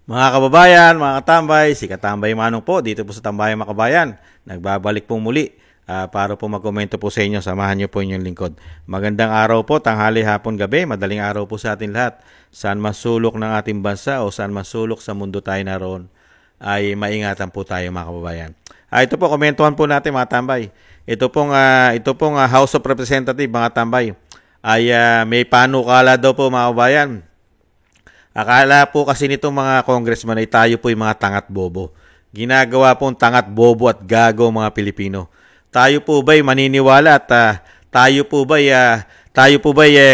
Mga kababayan, mga katambay, si Katambay Manong po dito po sa Tambayan mga kabayan. Nagbabalik po muli para po magkomento po sa inyo. Samahan niyo po inyong lingkod. Magandang araw po, tanghali, hapon, gabi. Madaling araw po sa atin lahat. Saan masulok ng ating bansa o saan masulok sa mundo tayo naroon ay maingatan po tayo mga kababayan. Ito po, komentuhan po natin mga tambay. Ito pong House of Representatives mga tambay ay may panukala daw po mga kababayan. Akala po kasi nitong mga congressman ay tayo po yung mga tangat bobo. Ginagawa pong tangat bobo at gago mga Pilipino. Tayo po ba'y maniniwala at tayo po ba'y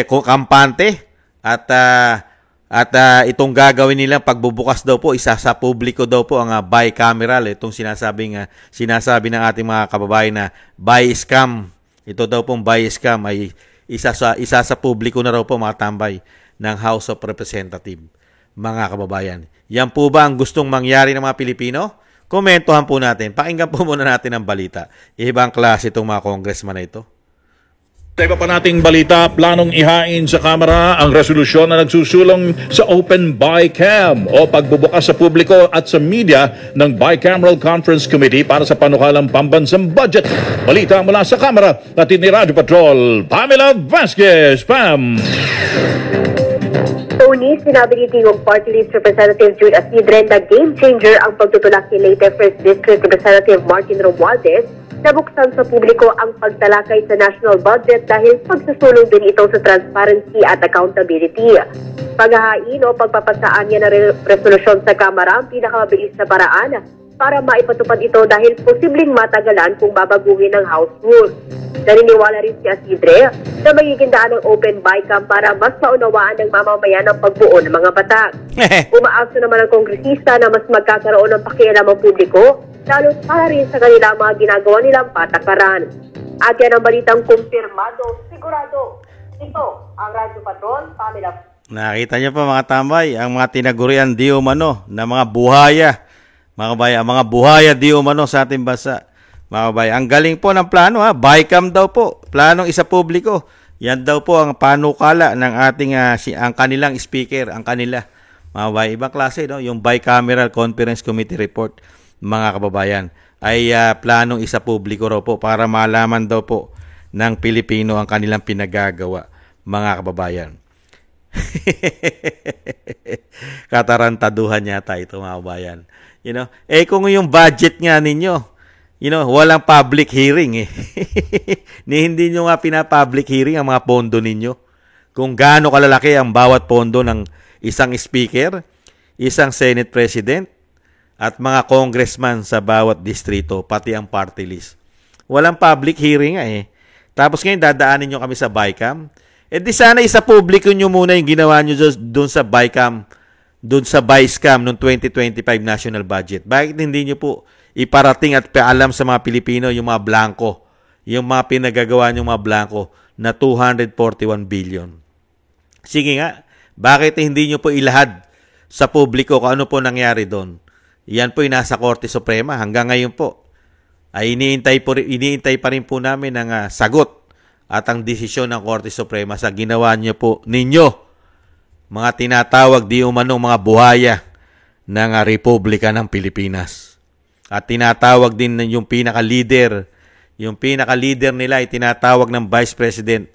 kampante at itong gagawin nilang pagbubukas daw po isa sa publiko daw po ang bicameral, itong sinasabi ng ating mga kababayan na buy scam. Ito daw pong buy scam ay isa sa publiko na raw po mga tambay ng House of Representatives, mga kababayan. Yan po ba ang gustong mangyari ng mga Pilipino? Komentuhan po natin. Pakinggan po muna natin ang balita. Ibang klase itong mga congressman na ito. Sa iba pa nating balita, planong ihain sa Kamara ang resolusyon na nagsusulong sa Open BICAM o pagbubukas sa publiko at sa media ng Bicameral Conference Committee para sa panukalang pambansang budget. Balita mula sa Kamara, natin ni Radyo Patrol, Pamela Vasquez. Pam! Tony, sinabi ni Tingog Party List Representative Jude Asidre na game changer ang pagtutulak ni Leyte 1st District Representative Martin Romualdez na buksan sa publiko ang pagtalakay sa national budget dahil pagsusulong din ito sa transparency at accountability. Paghahain o pagpapasaan niya ng resolusyon sa Kamara ang pinakamabilis na paraan para maipatupad ito dahil posibleng matagalan kung babaguhin ng House rules. Naniniwala rin si Asidre na magiging daan ng Open BICAM para mas maunawaan ng mamamayan ang pagbuo ng mga batas. Umaaso naman ang kongresista na mas magkakaroon ng pakialam ang publiko, lalo para rin sa kanilang mga ginagawa nilang patakaran. At yan ang balitang kumpirmado, sigurado. Ito ang Radyo Patrol, Pamela. Nakita niyo pa mga tambay, ang mga tinagurian di umano na mga buhaya. Mga kabayan, mga buhaya di umano sa ating bansa. Mga kabayan, ang galing po ng plano BICAM daw po, planong isa publiko. Yan daw po ang panukala ng ating ang kanilang speaker, ang kanila. Mga kabayan, ibang klase no, yung Bicameral Conference Committee report, mga kababayan, ay planong isa publiko raw po para malaman daw po ng Pilipino ang kanilang pinagagawa, mga kababayan. Katarantaduhan yata ito mga kababayan. You know, kung yung budget nga ninyo, walang public hearing hindi nyo nga pina-public hearing ang mga pondo ninyo. Kung gaano kalalaki ang bawat pondo ng isang speaker, isang Senate President, at mga congressman sa bawat distrito, pati ang party list. Walang public hearing Tapos ngayon dadaanin nyo kami sa BICAM. Di sana isa publiko nyo muna yung ginawa nyo doon sa BICAM, doon sa BICAM noong 2025 national budget. Bakit hindi nyo po iparating at paalam sa mga Pilipino yung mga blanco, yung mga pinagagawa nyo mga blanco na 241 billion. Sige nga, bakit hindi nyo po ilahad sa publiko kung ano po nangyari doon? Yan po yung nasa Korte Suprema. Hanggang ngayon po ay iniintay pa rin po namin ang sagot at ang desisyon ng Korte Suprema sa ginawa niyo po ninyo, mga tinatawag di umanong mga buhaya ng Republika ng Pilipinas. At tinatawag din yung pinaka-leader nila ay tinatawag ng Vice President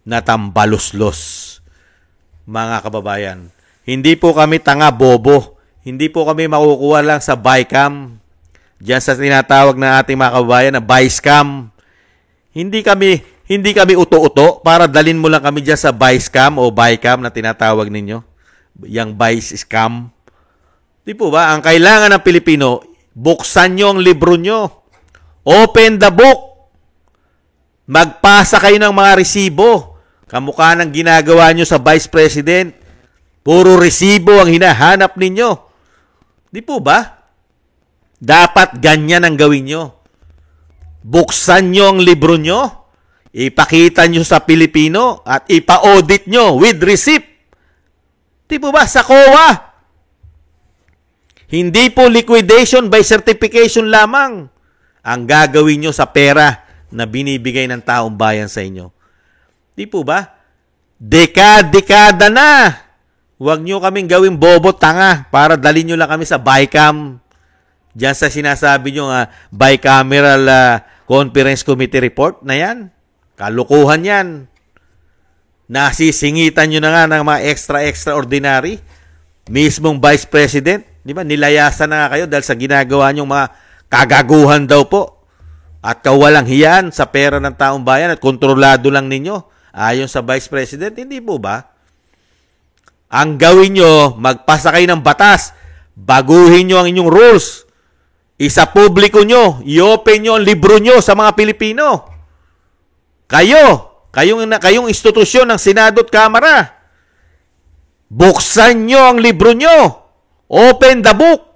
na tambaluslos. Mga kababayan, hindi po kami tanga bobo. Hindi po kami makukuha lang sa BICAM. Diyan sa tinatawag ng ating mga kababayan na BICAM. Hindi kami uto-uto para dalin mo lang kami diyan sa BICAM o BICAM na tinatawag ninyo. Yang BICAM. Di po ba? Ang kailangan ng Pilipino, buksan nyo ang libro nyo. Open the book. Magpasa kayo ng mga resibo. Kamukha ng ginagawa nyo sa Vice President. Puro resibo ang hinahanap ninyo. Di po ba? Dapat ganyan ang gawin nyo. Buksan nyo ang libro nyo. Ipakita nyo sa Pilipino at ipa-audit nyo with receipt. Di po ba? Sa COA. Hindi po liquidation by certification lamang ang gagawin nyo sa pera na binibigay ng taong bayan sa inyo. Di po ba? Dekada na. Huwag nyo kaming gawing bobo tanga para dalhin nyo lang kami sa BICAM. Diyan sa sinasabi nyo bicameral conference committee report na yan. Kalukuhan yan. Nasisingitan nyo na nga ng mga extraordinary. Mismong Vice President, di ba, nilayasan na nga kayo dahil sa ginagawa nyong mga kagaguhan daw po. At kawalang hiyan sa pera ng taong bayan at kontrolado lang ninyo. Ayon sa Vice President, hindi po ba? Ang gawin nyo, magpasa kayo ng batas. Baguhin nyo ang inyong rules. Isa publiko nyo. I-open nyo ang libro nyo sa mga Pilipino. Kayong institusyon ng Senado at Kamara. Buksan nyo ang libro nyo. Open the book.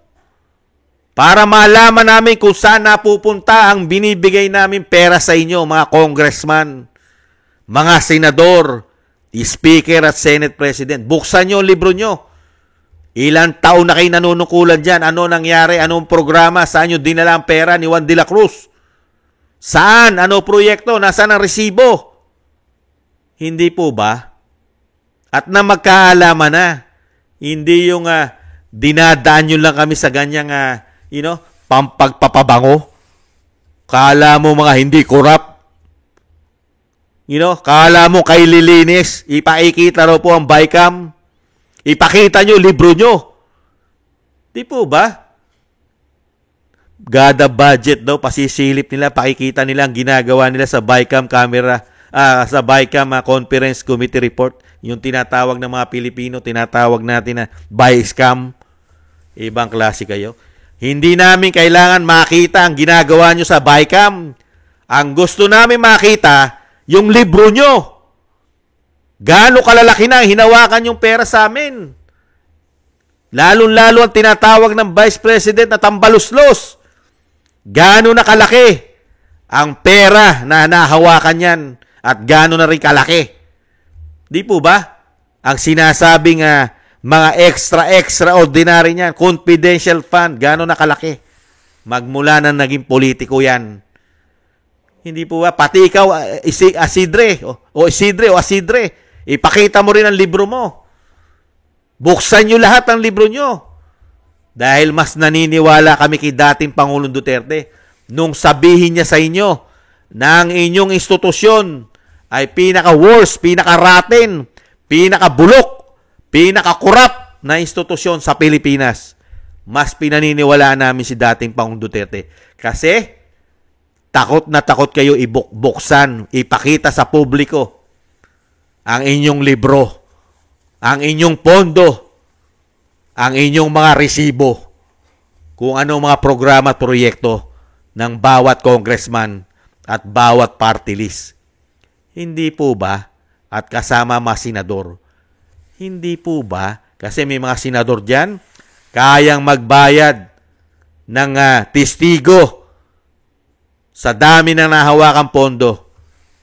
Para malaman namin kung saan napupunta ang binibigay namin pera sa inyo, mga congressman, mga senador, speaker at Senate President. Buksan nyo ang libro nyo. Ilang taon na kayo nanunukulan dyan? Ano nangyari? Anong programa? Saan nyo dinala ang pera ni Juan de la Cruz? Saan? Ano proyekto? Nasaan ang resibo? Hindi po ba? At na magkaalaman na. Hindi yung dinadaan nyo lang kami sa ganyang pampagpapabango. Kala mo mga hindi korap. Kala mo kay lilinis. Ipaikita raw po ang BICAM. Ipakita nyo, libro nyo. Di po ba? Gada budget daw, pasisilip nila, pakikita nila ang ginagawa nila sa BICAM camera, sa BICAM Conference Committee Report. Yung tinatawag ng mga Pilipino, tinatawag natin na BICAM. Ibang klase kayo. Hindi namin kailangan makita ang ginagawa nyo sa BICAM. Ang gusto namin makita, yung libro nyo. Gaano kalalaki na hinawakan yung pera sa amin. Lalong-lalo ang tinatawag ng Vice President na tambaluslos. Gaano na kalaki ang pera na nahawakan yan at gaano na rin kalaki. Di po ba? Ang sinasabing mga extraordinary niyan, confidential fund, gaano na kalaki. Magmula na naging politiko yan. Hindi po ba? Pati ikaw, Isidre, ipakita mo rin ang libro mo. Buksan nyo lahat ang libro nyo. Dahil mas naniniwala kami kay dating Pangulong Duterte nung sabihin niya sa inyo na ang inyong institusyon ay pinaka-worst, pinaka-rotten, pinaka-bulok, pinaka-kurap na institusyon sa Pilipinas. Mas pinaniniwalaan namin si dating Pangulong Duterte. Kasi takot na takot kayo ibuksan, ipakita sa publiko ang inyong libro, ang inyong pondo, ang inyong mga resibo, kung anong mga programa at proyekto ng bawat congressman at bawat party list. Hindi po ba? At kasama mga senador. Hindi po ba? Kasi may mga senador dyan, kayang magbayad ng testigo sa dami ng nahawakang pondo.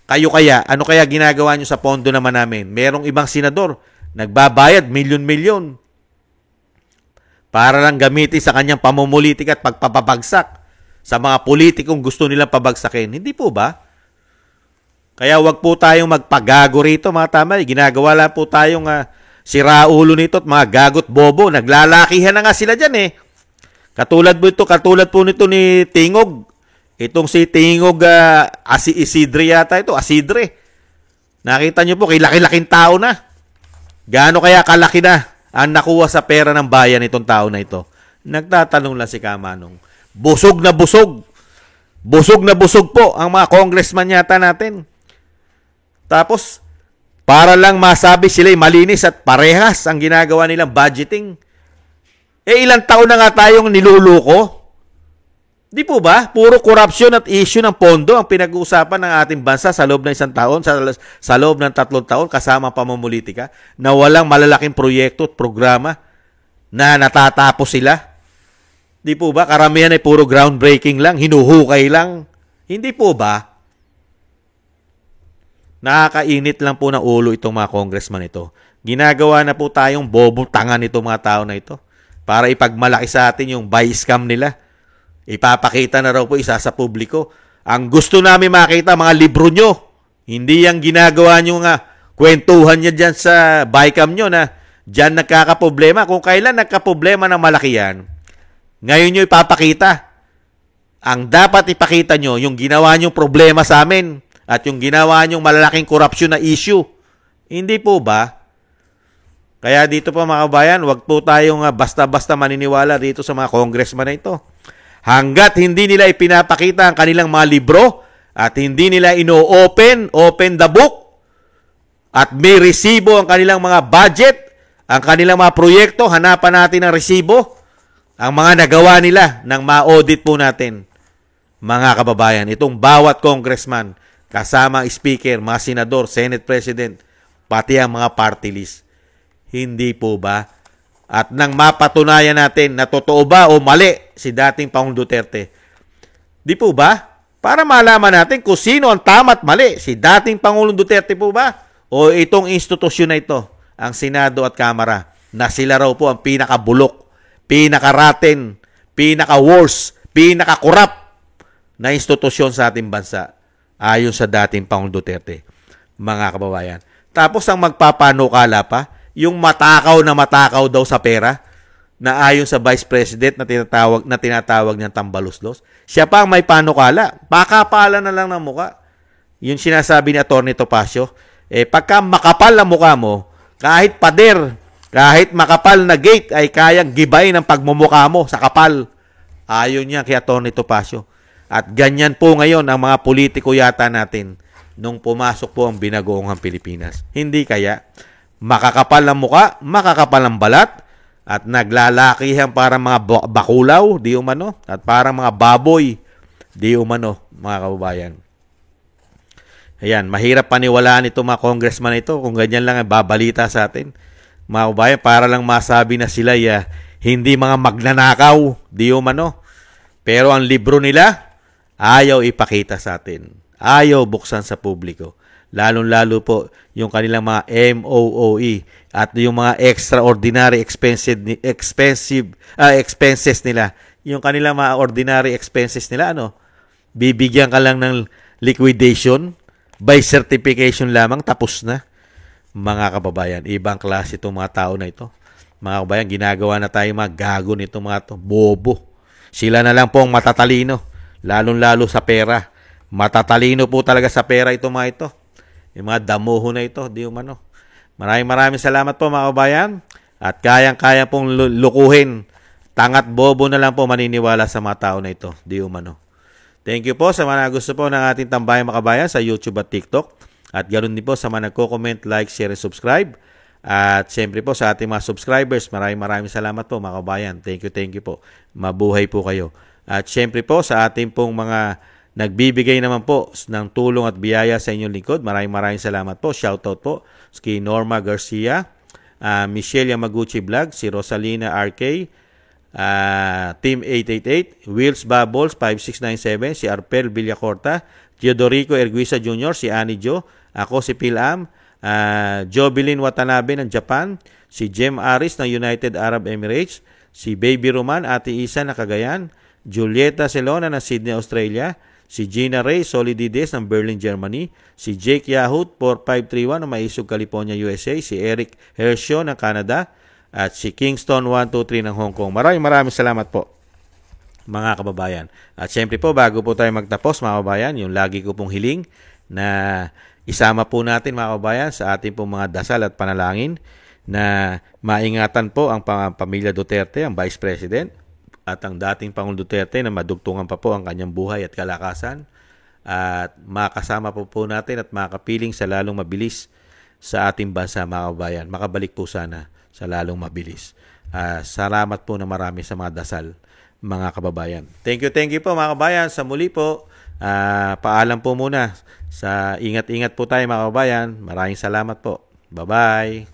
Kayo kaya, ano kaya ginagawa nyo sa pondo naman namin? Merong ibang senador, nagbabayad milyon-milyon para lang gamitin sa kanyang pamumulitik at pagpapabagsak sa mga politikong gusto nilang pabagsakin. Hindi po ba? Kaya wag po tayong magpagago rito, mga tamay. Ginagawa lang po tayong siraulo nito at mga gagot bobo. Naglalakihan na nga sila dyan eh. Katulad po nito ni Tingog. Itong si Tingog, Isidre yata ito, Asidre. Nakita nyo po, laki-laking tao na. Gaano kaya kalaki na ang nakuha sa pera ng bayan itong tao na ito? Nagtatanong lang si Kamanong. Busog na busog. Busog na busog po ang mga congressman yata natin. Tapos, para lang masabi sila'y malinis at parehas ang ginagawa nilang budgeting. Ilang taon na nga tayong niluluko? Di po ba? Puro corruption at issue ng pondo ang pinag-uusapan ng ating bansa sa loob ng isang taon, sa loob ng 3 taon, kasama pamumulitika, na walang malalaking proyekto at programa na natatapos sila. Di po ba? Karamihan ay puro groundbreaking lang, hinuhukay lang. Hindi po ba? Nakakainit lang po ng ulo itong mga congressman ito. Ginagawa na po tayong bobong tanga nitong mga tao na ito para ipagmalaki sa atin yung buy-scam nila. Ipapakita na raw po isa sa publiko. Ang gusto namin makita, mga libro nyo. Hindi yung ginagawa nyo kwentuhan nyo dyan sa BICAM nyo na Diyan nagkakaproblema. Kung kailan nagkaproblema ng malaki yan, ngayon nyo ipapakita. Ang dapat ipakita nyo, yung ginawa nyong problema sa amin at yung ginawa nyong malalaking korupsyon na issue. Hindi po ba? Kaya dito po mga kabayan, wag po tayong basta-basta maniniwala dito sa mga congressman na ito. Hanggat hindi nila ipinapakita ang kanilang mga libro at hindi nila open the book at may resibo ang kanilang mga budget, ang kanilang mga proyekto, hanapan natin ang resibo, ang mga nagawa nila nang ma-audit po natin. Mga kababayan, itong bawat congressman, kasama speaker, mga senador, Senate President, pati ang mga party list. Hindi po ba? At nang mapatunayan natin na totoo ba o mali si dating Pangulong Duterte, di po ba? Para malaman natin kung sino ang tama at mali, si dating Pangulong Duterte po ba? O itong institusyon na ito, ang Senado at Kamara, na sila raw po ang pinakabulok, pinakaraten, pinaka-worst, pinaka-corrupt na institusyon sa ating bansa ayon sa dating Pangulong Duterte, mga kababayan. Tapos ang magpapanukala pa, yung matakaw daw sa pera na ayon sa Vice President na tinatawag niyang tambaluslos. Siya pa ang may panukala. Pakapala na lang ng muka. Yung sinasabi ni Atty. Topacio, pagka makapal ang muka mo, kahit pader, kahit makapal na gate ay kayang gibay ng pagmumukha mo sa kapal. Ayon niya kay Atty. Topacio. At ganyan po ngayon ang mga politiko yata natin nung pumasok po ang binagoong Pilipinas. Hindi kaya makakapal ang muka, makakapal ang balat, at naglalakihan para mga bakulaw, di umano, at para mga baboy, di umano, mga kababayan. Ayan, mahirap paniwalaan ito mga congressman ito kung ganyan lang ang babalita sa atin. Mga kababayan, para lang masabi na sila hindi mga magnanakaw, di umano. Pero ang libro nila, ayaw ipakita sa atin. Ayaw buksan sa publiko. Lalong-lalo po yung kanilang mga MOOE at yung mga extraordinary expenses nila. Yung kanilang mga ordinary expenses nila, bibigyan ka lang ng liquidation by certification lamang, tapos na. Mga kababayan, ibang klase itong mga tao na ito. Mga kababayan, ginagawa na tayo mga gago nito mga ito. Bobo. Sila na lang po ang matatalino. Lalong-lalo sa pera. Matatalino po talaga sa pera ito mga ito. Yung mga damuho na ito, di umano. Maraming salamat po mga kabayan. At kayang-kaya pong lukuhin. Tangat bobo na lang po maniniwala sa mga tao na ito, di umano. Thank you po sa mga gusto po ng ating tambayang mga kabayan sa YouTube at TikTok. At ganoon din po sa mga nagko-comment, like, share, and subscribe. At siyempre po sa ating mga subscribers, maraming salamat po mga kabayan. Thank you po. Mabuhay po kayo. At siyempre po sa ating pong mga nagbibigay naman po ng tulong at biyaya sa inyong lingkod. Maraming salamat po. Shoutout po kay Norma Garcia, Michelle Yamaguchi Vlog, si Rosalina RK, Team 888, Wills Bubbles 5697, si Arpel Villacorta, Teodorico Erguisa Jr., si Annie Jo, ako si Pilam, Jovelyn Watanabe ng Japan, si Jem Aris ng United Arab Emirates, si Baby Roman, Ate Isa na Cagayan, Julieta Celona ng Sydney, Australia, si Gina Ray Solidides ng Berlin, Germany, si Jake Yahut 4531 ng Maisog, California, USA, si Eric Hershaw ng Canada, at si Kingston 123 ng Hong Kong. Maraming salamat po mga kababayan. At syempre po, bago po tayo magtapos mga kababayan, yung lagi ko pong hiling na isama po natin mga kababayan sa ating pong mga dasal at panalangin na maingatan po ang pamilya Duterte, ang Vice President, at ang dating Pangulong Duterte na madugtungan pa po ang kanyang buhay at kalakasan, at makasama po natin at makapiling sa lalong mabilis sa ating bansa mga kababayan. Makabalik po sana sa lalong mabilis. Salamat po na marami sa mga dasal mga kababayan. Thank you po mga kababayan. Sa muli po, paalam po muna. Ingat-ingat po tayo mga kababayan. Maraming salamat po. Bye-bye.